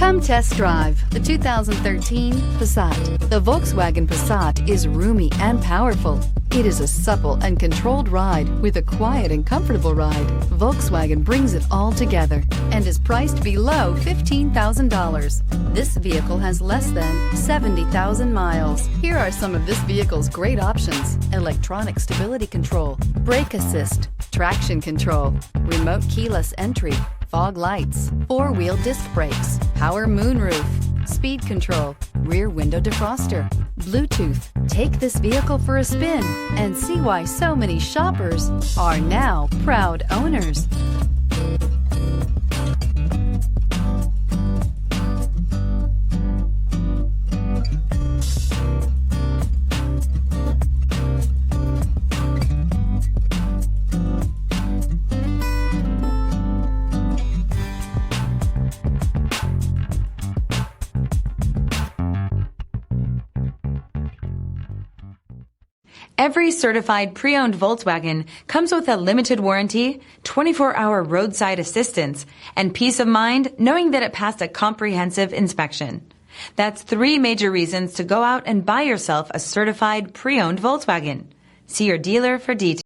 Come test drive the 2013 Passat. The Volkswagen Passat is roomy and powerful. It is a supple and controlled ride with a quiet and comfortable ride. Volkswagen brings it all together and is priced below $15,000. This vehicle has less than 70,000 miles. Here are some of this vehicle's great options: electronic stability control, brake assist, traction control, remote keyless entry, fog lights, four-wheel disc brakes, power moonroof, speed control, rear window defroster, Bluetooth. Take this vehicle for a spin and see why so many shoppers are now proud owners. Every certified pre-owned Volkswagen comes with a limited warranty, 24-hour roadside assistance, and peace of mind knowing that it passed a comprehensive inspection. That's 3 major reasons to go out and buy yourself a certified pre-owned Volkswagen. See your dealer for details.